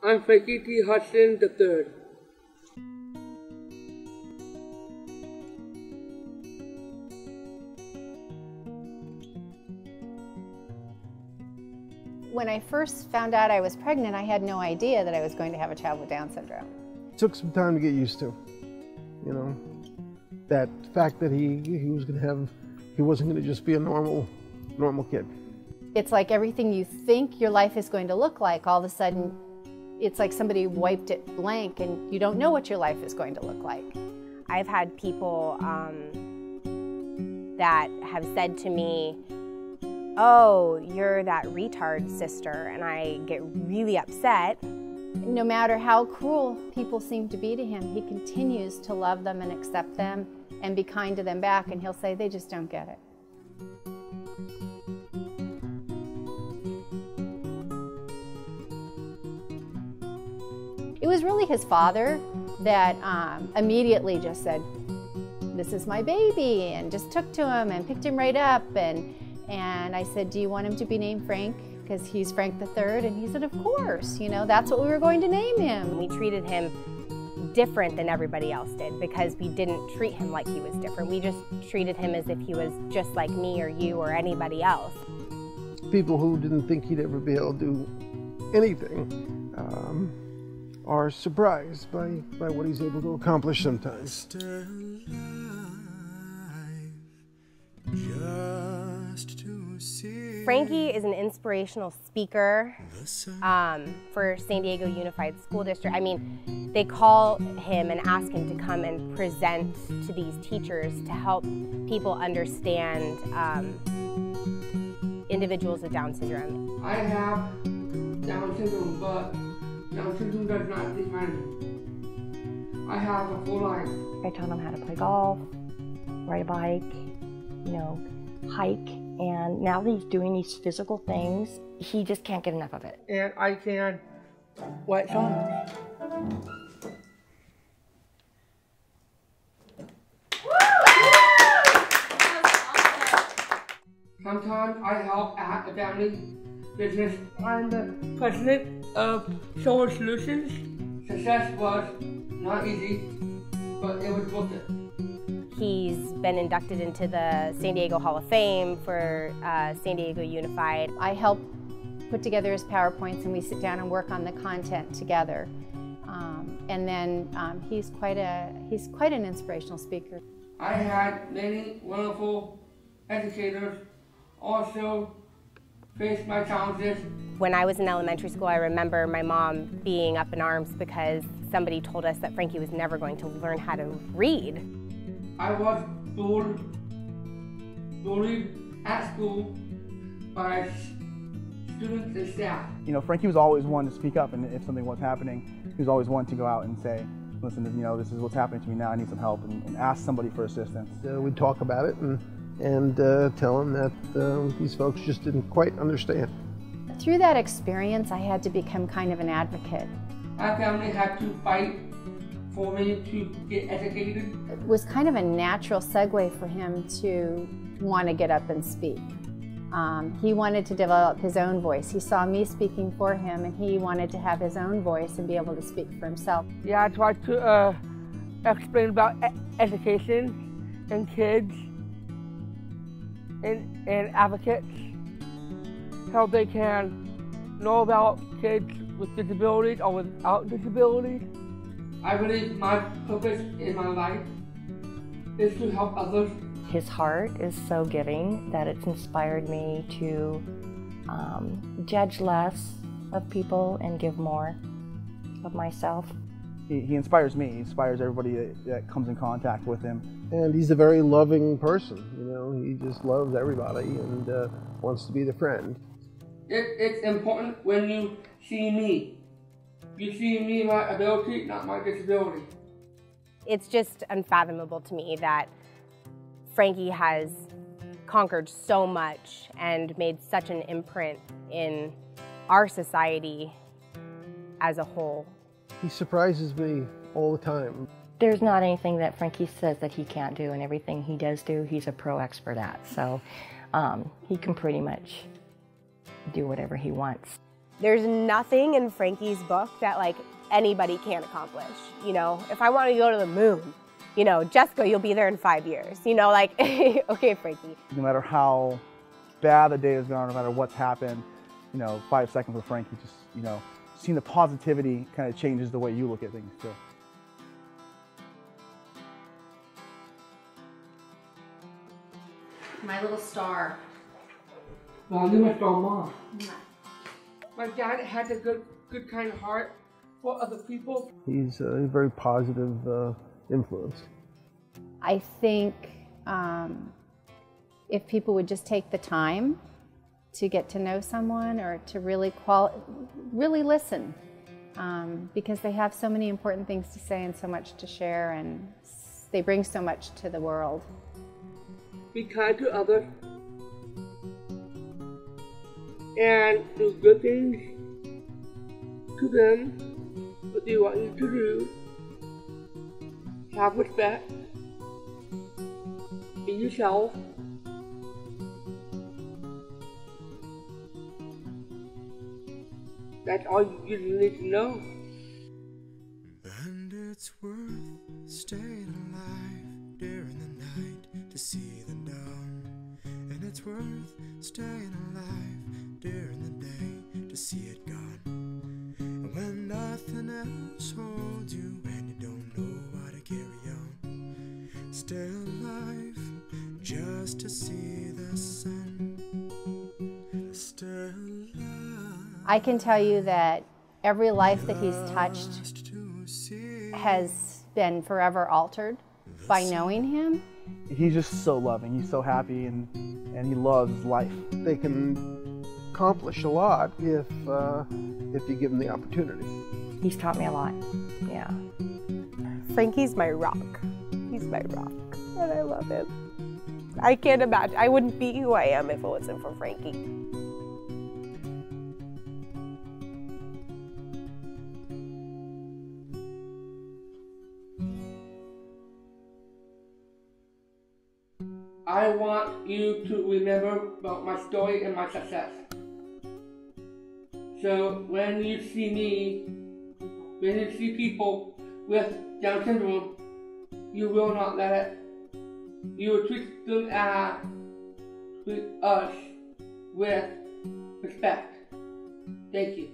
I'm Frankie T. Hudson III. When I first found out I was pregnant, I had no idea that I was going to have a child with Down syndrome. It took some time to get used to, you know, that fact that he wasn't going to just be a normal kid. It's like everything you think your life is going to look like, all of a sudden, it's like somebody wiped it blank and you don't know what your life is going to look like. I've had people that have said to me, "Oh, you're that retard sister," and I get really upset. No matter how cruel people seem to be to him, he continues to love them and accept them and be kind to them back, and he'll say they just don't get it. It was really his father that immediately just said, "This is my baby," and just took to him and picked him right up. And I said, "Do you want him to be named Frank? Because he's Frank III." And he said, "Of course, you know, that's what we were going to name him." We treated him different than everybody else did because we didn't treat him like he was different. We just treated him as if he was just like me or you or anybody else. People who didn't think he'd ever be able to do anything are surprised by what he's able to accomplish sometimes. Frankie is an inspirational speaker for San Diego Unified School District. I mean, they call him and ask him to come and present to these teachers to help people understand individuals with Down syndrome. I have Down syndrome, but Down syndrome does not define me. I have a full life. I taught him how to play golf, ride a bike, you know, hike, and now that he's doing these physical things, he just can't get enough of it. And I can write songs. Sometimes I help at a family business. I'm the president of Solar Solutions. Success was not easy, but it was worth it. He's been inducted into the San Diego Hall of Fame for San Diego Unified. I help put together his PowerPoints and we sit down and work on the content together. And then he's quite an inspirational speaker. I had many wonderful educators also face my challenges. When I was in elementary school, I remember my mom being up in arms because somebody told us that Frankie was never going to learn how to read. I was bullied at school by students and staff. You know, Frankie was always one to speak up, and if something was happening, he was always one to go out and say, "Listen, you know, this is what's happening to me now, I need some help," and ask somebody for assistance. We'd talk about it and tell him that these folks just didn't quite understand. Through that experience, I had to become kind of an advocate. My family had to fight for me to get educated. It was kind of a natural segue for him to want to get up and speak. He wanted to develop his own voice. He saw me speaking for him and he wanted to have his own voice and be able to speak for himself. Yeah, I tried to explain about education and kids and advocates, how they can know about kids with disabilities or without disabilities. I believe my purpose in my life is to help others. His heart is so giving that it's inspired me to judge less of people and give more of myself. He inspires me, he inspires everybody that comes in contact with him. And he's a very loving person, you know, he just loves everybody and wants to be the friend. It's important when you see me. You see me, my ability, not my disability. It's just unfathomable to me that Frankie has conquered so much and made such an imprint in our society as a whole. He surprises me all the time. There's not anything that Frankie says that he can't do, and everything he does do, he's a pro expert at. So he can pretty much do whatever he wants. There's nothing in Frankie's book that like anybody can't accomplish. You know, if I want to go to the moon, you know, Jessica, you'll be there in 5 years. You know, like, okay, Frankie. No matter how bad the day has gone, no matter what's happened, you know, 5 seconds with Frankie, just, you know, seeing the positivity kind of changes the way you look at things too. My little star. Well, you're my strong mom. My dad has a good kind of heart for other people. He's a very positive influence. I think if people would just take the time to get to know someone or to really listen, because they have so many important things to say and so much to share, and they bring so much to the world. Be kind to others and do good things to them, what they want you to do. Have respect in yourself. That's all you need to know. And it's worth staying alive during the night to see the dawn. And it's worth staying alive during the day to see it gone. And when nothing else holds you and you don't know how to carry on, stay alive just to see the sun. Stay alive. I can tell you that every life that he's touched has been forever altered by knowing him. He's just so loving, he's so happy, and he loves life. They can accomplish a lot if you give them the opportunity. He's taught me a lot, yeah. Frankie's my rock. He's my rock, and I love him. I can't imagine. I wouldn't be who I am if it wasn't for Frankie. I want you to remember about my story and my success. So when you see me, when you see people with Down syndrome, you will not let it. You will treat them as treat us with respect. Thank you.